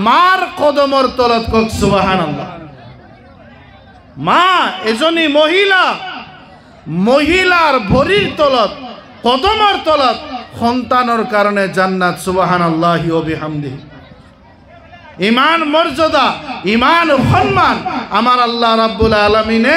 মাৰ কদমৰ তলত কক সুবহানাল্লাহ। মা এজনী মহিলাৰ ভৰিৰ তলত কদমৰ তলত সন্তানৰ কাৰণে জান্নাত সুবহানাল্লাহি ওয়া বিহামদিহি। ইমান মৰ্যাদা ইমান সম্মান আমাৰ আল্লাহ ৰাব্বুল আলামিনে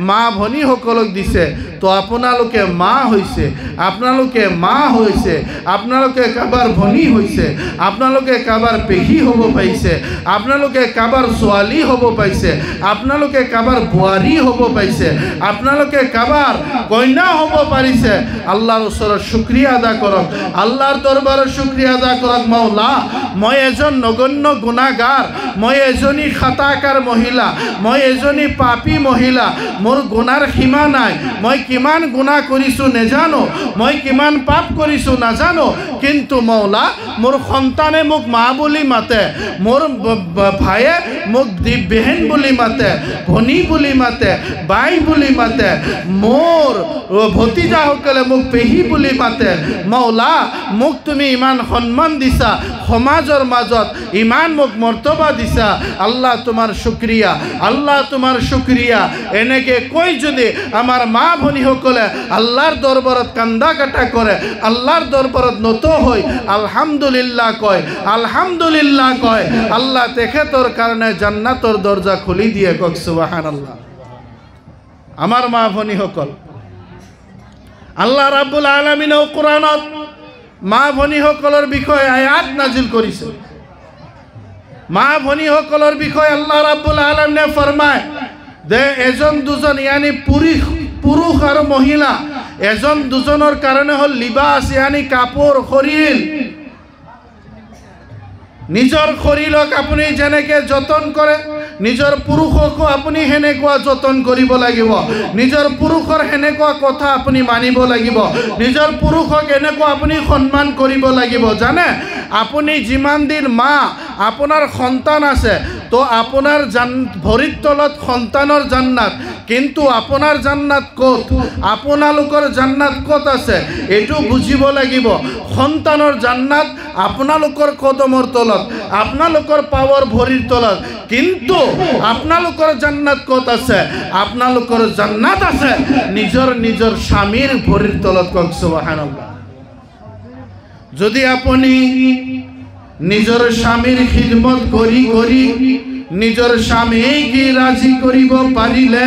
মা ভনী সকলক দিছে। তো আপোনালোকে মা হৈছে, আপোনালোকে মা হৈছে, আপোনালোকে কাবাৰ ভনী হৈছে, আপোনালোকে কাবাৰ পেহী হ'ব পাইছে, আপোনালোকে কাবাৰ ছোৱালী হ'ব পাইছে, আপোনালোকে কাবাৰ বোৱাৰী হ'ব পাইছে, আপোনালোকে কাবাৰ কন্যা হ'ব পাৰিছে। আল্লাহৰ ওচৰত শুকৰিয়া আদা কৰক, আল্লাহৰ দৰবাৰত শুকৰিয়া আদা কৰক। মাওলা, মই এজন নগণ্য গুনাহগাৰ, মই এজনী খাতাকাৰ মহিলা, মই এজনী পাপী মহিলা, মোৰ গুনাৰ সীমা নাই। মই কিমান গুনাহ কৰিছোঁ নেজানো, মই কিমান পাপ কৰিছোঁ নাজানো, কিন্তু মৌলা মোৰ সন্তানে মোক মা বুলি মাতে, মোৰ ভাইয়ে মোক বেহেন বুলি মাতে, ভনী বুলি মাতে, বাই বুলি মাতে, মোৰ ভতিজাসকলে মোক পেহী বুলি মাতে। মৌলা, মোক তুমি ইমান সন্মান দিছা, সমাজৰ মাজত ইমান মোক মৰ্তবা দিছা। আল্লাহ তোমাৰ শুক্ৰিয়া, আল্লাহ তোমাৰ শুক্ৰিয়া। এনেকে কৈ যদি আমাৰ মা ভনীসকলে আল্লাহৰ দৰবাৰত কান্দা কাটা কৰে, আল্লাহৰ দৰবাৰত নত হৈ আলহামদুলিল্লাহ কয়, আলহামদুলিল্লাহ কয়, আল্লাহ তেখেতৰ কাৰণে জান্নাতৰ দৰজা খুলি দিয়ে। কক সুবহানাল্লাহ। আমাৰ মা ভনীসকল, আল্লাহ ৰাব্বুল আলামিনেও কোৰআনত মা ভনীসকলৰ বিষয়ে আয়াত নাজিল কৰিছে। মা ভনীসকলৰ বিষয়ে আল্লাহ ৰাব্বুল আলামিনে ফৰমায় যে এজন দুজন ইয়ানি পুৰুষ আৰু মহিলা, এজন দুজনৰ কাৰণে হল লিবাস ইয়ানি কাপোৰ শৰীৰ। নিজৰ শৰীৰক আপুনি যেনেকে যতন কৰে, নিজৰ পুৰুষকো আপুনি হেনেকুৱা যতন কৰিব লাগিব, নিজৰ পুৰুষৰ হেনেকুৱা কথা আপুনি মানিব লাগিব, নিজৰ পুৰুষক এনেকুৱা আপুনি সন্মান কৰিব লাগিব। জানে আপুনি যিমান দিন মা আপোনাৰ সন্তান আছে, তো আপোনাৰ ভৰিৰ তলত সন্তানৰ জান্নাত, কিন্তু আপোনাৰ জান্নাত ক'ত, আপোনালোকৰ জান্নাত ক'ত আছে এইটো বুজিব লাগিব। সন্তানৰ জান্নাত আপোনালোকৰ কদমৰ তলত, আপোনালোকৰ পাৱৰ ভৰিৰ তলত, কিন্তু আপোনালোকৰ জান্নাত ক'ত আছে, আপোনালোকৰ জান্নাত আছে নিজৰ স্বামীৰ ভৰিৰ তলত। কক সুবহানাল্লাহ। যদি আপুনি নিজৰ স্বামীৰ খিদমত কৰি কৰি নিজৰ স্বামীক ৰাজি কৰিব পাৰিলে,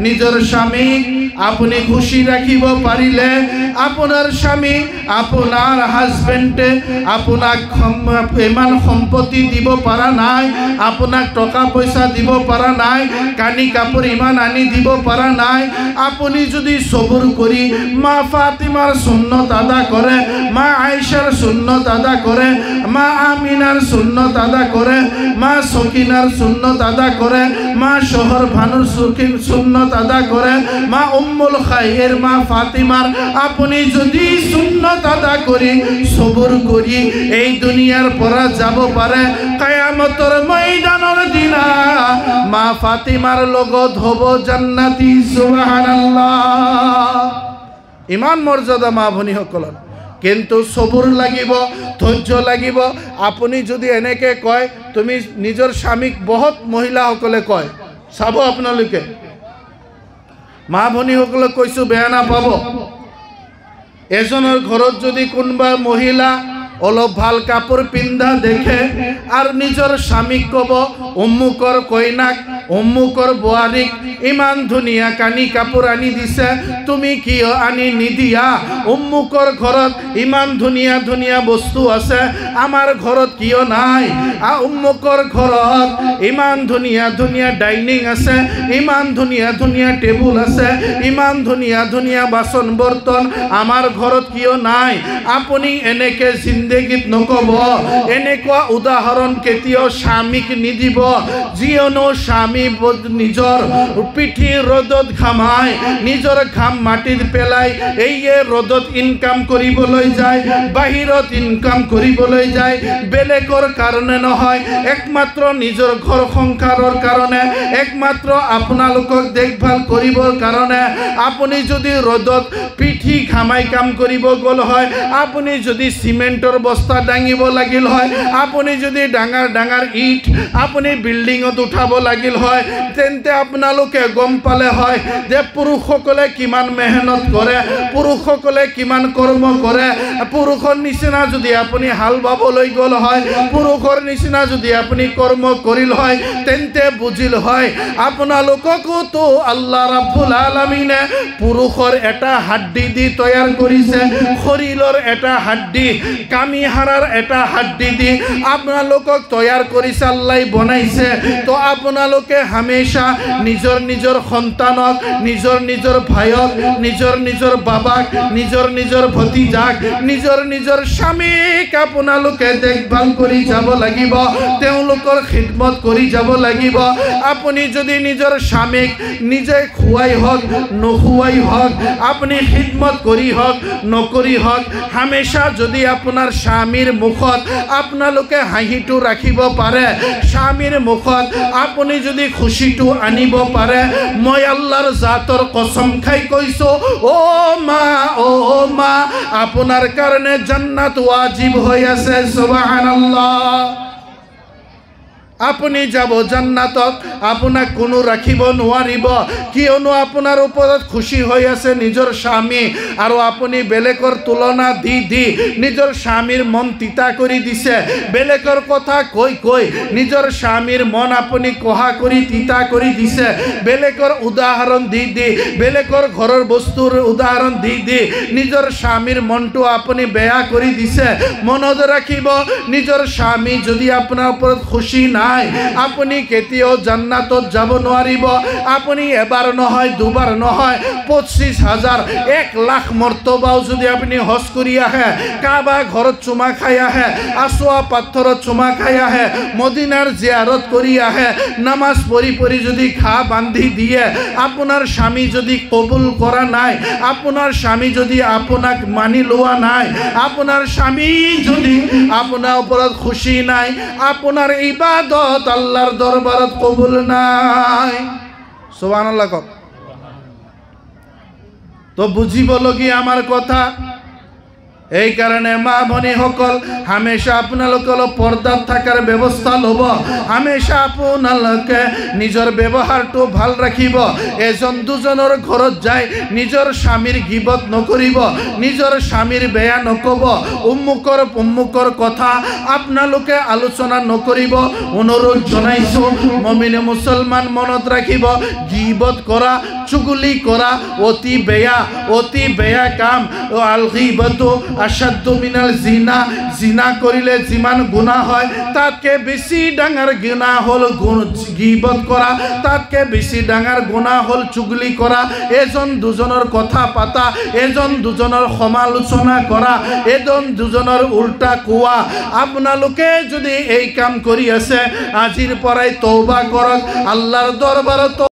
নিজৰ স্বামীক আপুনি খুশি ৰাখিব পাৰিলে, আপোনাৰ স্বামী আপোনাৰ হাজবেণ্ডে আপোনাক ইমান সম্পত্তি দিব পৰা নাই, আপোনাক টকা পইচা দিব পৰা নাই, কানি কাপোৰ ইমান আনি দিব পৰা নাই, আপুনি যদি সবুৰ কৰি মা ফাতিমাৰ সুন্নত আদা কৰে, মা আয়েশাৰ সুন্নত আদা করে, মা আমিনার সুন্নত আদা করে, মা সকিনার সুন্নত আদা করে, মা শহর ভানুর সুন্নত আদা করে, মা উম্মুল খায়ের মা ফাতিমার আপনি যদি সুন্নত আদা করি সবুর করি এই দুনিয়ার পরা যাব পারে, কিয়ামতের ময়দানের দিনা মা ফাতিমার লগত হব জান্নাতি। সুবহানাল্লাহ। ইমান মর্যাদা মা ভনী সকলৰ, কিন্তু সবুৰ লাগিব, ধৈৰ্য লাগিব। আপুনি যদি এনেকে কয়, তুমি নিজৰ স্বামীক বহুত মহিলাসকলে কয়, চাব আপোনালোকে মা ভনীসকলক কৈছোঁ বেয়া নাপাব, এজনৰ ঘৰত যদি কোনোবা মহিলা অলপ ভাল কাপোৰ পিন্ধা দেখে আৰ নিজৰ স্বামীক কব অমুকৰ কইনাক অমুকৰ বোৱাৰীক ইমান ধুনীয়া কানি কাপোৰ আনি দিছে, তুমি কিয় আনি নিদিয়া? অমুকৰ ঘৰত ইমান ধুনীয়া ধুনীয়া বস্তু আছে, আমাৰ ঘৰত কিয় নাই? অমুকৰ ঘৰত ইমান ধুনীয়া ধুনীয়া ডাইনিং আছে, ইমান ধুনীয়া ধুনীয়া টেবুল আছে, ইমান ধুনীয়া ধুনীয়া বাচন বৰ্তন, আমাৰ ঘৰত কিয় নাই? আপুনি এনেকে জিন্দগীত নকব। এনেকুৱা উদাহৰণ কেতিয়াও স্বামীক নিদিব, যিয়নো স্বামী স্বামী নিজৰ পিঠি ৰ'দত ঘামায়, নিজৰ ঘাম মাটিত পেলাই এই ৰ'দত ইনকাম কৰিবলৈ যায়, বাহিৰত ইনকাম কৰিবলৈ যায়, বেলেগৰ কাৰণে নহয়, একমাত্ৰ নিজৰ ঘৰ সংসাৰৰ কাৰণে, একমাত্ৰ আপোনালোকক দেখভাল কৰিবৰ কাৰণে। আপুনি যদি ৰ'দত পিঠি ঘামাই কাম কৰিব গ'ল হয়, আপুনি যদি চিমেণ্টৰ বস্তা দাঙিব লাগিল হয়, আপুনি যদি ডাঙৰ ডাঙৰ ইট আপুনি বিল্ডিঙত উঠাব লাগিল হয়, তেন্তে আপোনালোকে গম পালে হয় যে পুৰুষসকলে কিমান মেহনত কৰে, পুৰুষসকলে কিমান কৰ্ম কৰে। পুৰুষৰ নিচিনা যদি আপুনি হাল বাবলৈ গ'ল হয়, পুৰুষৰ নিচিনা যদি আপুনি কৰ্ম কৰিল হয়, তেন্তে বুজিল হয় আপোনালোককোতো আল্লাহ ৰাব্বুল আলামিনে পুৰুষৰ এটা হাড্ডি দি তৈয়াৰ কৰিছে, শৰীৰৰ এটা হাড্ডি, কামি হাড়ৰ এটা হাড্ডি দি আপোনালোকক তৈয়াৰ কৰিছে, আল্লাহ বনাইছে। তো আপোনালোকে হামেশা নিজৰ নিজৰ সন্তানক, নিজৰ নিজৰ ভাইক, নিজৰ নিজৰ বাবাক, নিজৰ নিজৰ ভতিজাক, নিজৰ নিজৰ স্বামীক আপোনালোকে দেখভাল কৰি যাব লাগিব, তেওঁলোকৰ খিদমত কৰি যাব লাগিব। আপুনি যদি নিজৰ স্বামীক নিজে খুৱাই হওক নোখুৱাই হওক, আপুনি খিদমত কৰি হওক নকৰি হওক, হামেশা যদি আপোনাৰ স্বামীৰ মুখত আপোনালোকে হাঁহিটো ৰাখিব পাৰে, স্বামীৰ মুখত আপুনি যদি খুশিটো আনিব পাৰে, মই আল্লাহৰ জাতৰ কসম খাই কৈছোঁ, অ' মা আপোনাৰ কাৰণে জান্নাত ৱাজিব হৈ আছে। সুবহানাল্লাহ। আপুনি যাব জান্নাতত, আপোনাক কোনো ৰাখিব নোৱাৰিব, কিয়নো আপোনাৰ ওপৰত খুশি হৈ আছে নিজৰ স্বামী, আৰু আপুনি বেলেগৰ তুলনা দি দি নিজৰ স্বামীৰ মন তিতা কৰি দিছে, বেলেগৰ কথা কৈ কৈ নিজৰ স্বামীৰ মন আপুনি কহা কৰি তিতা কৰি দিছে, বেলেগৰ উদাহৰণ দি দি, বেলেগৰ ঘৰৰ বস্তুৰ উদাহৰণ দি দি নিজৰ স্বামীৰ মনটো আপুনি বেয়া কৰি দিছে। মনত ৰাখিব, নিজৰ স্বামী যদি আপোনাৰ ওপৰত খুশি নাই, আপুনি কেতিয়াও জান্নাতত যাব নোৱাৰিব। আপুনি এবাৰ নহয় দুবাৰ নহয় 25,000 1,00,000 মৰ্তবাও যদি আপুনি হজ কৰি আহে, কাবা ঘৰত চুমা খাই আহে, আসোয়া পাথৰত চুমা খাই আহে, মদিনাৰ জিয়াৰত কৰি আহে, নামাজ পঢ়ি পঢ়ি যদি ঘা বান্ধি দিয়ে, আপোনাৰ স্বামী যদি কবুল কৰা নাই, আপোনাৰ স্বামী যদি আপোনাক মানি লোৱা নাই, আপোনাৰ স্বামী যদি আপোনাৰ ওপৰত খুশি নাই, আপোনাৰ ইবাদত আল্লাহৰ দৰবাৰত কবুল নাই। সুবহানাল্লাহ। তো বুঝিবলগীয়া আমাৰ কথা। এই কাৰণে মা ভনী সকল হামেশা আপোনালোকৰ পৰ্দাত থাকাৰ ব্যৱস্থা ল'ব, হামেশা আপোনালোকে নিজৰ ব্যৱহাৰটো ভাল ৰাখিব। এজন দুজনৰ ঘৰত যায় নিজৰ স্বামীৰ গিবত নকৰিব, নিজৰ স্বামীৰ বেয়া নকব, উম্মুকৰ কথা আপোনালোকে আলোচনা নকৰিব। অনুৰোধ জনাইছোঁ, মুমিন মুছলমান মনত ৰাখিব, গিবত কৰা, চুগুলি কৰা অতি বেয়া কাম। আল গিবতু আশাদ্দু মিনাল জিনা, জিনা কৰিলে যিমান গুনাহ হয় তাতকে বেছি ডাঙৰ গুনাহ হ'ল গিবত কৰা, তাতকে বেছি ডাঙৰ গুনাহ হ'ল চুগলি কৰা, এজন দুজনৰ কথা পাতা, এজন দুজনৰ সমালোচনা কৰা, এজন দুজনৰ উল্টা কোৱা। আপোনালোকে যদি এই কাম কৰি আছে, আজিৰ পৰাই তওবা কৰক, আল্লাহৰ দৰবাৰত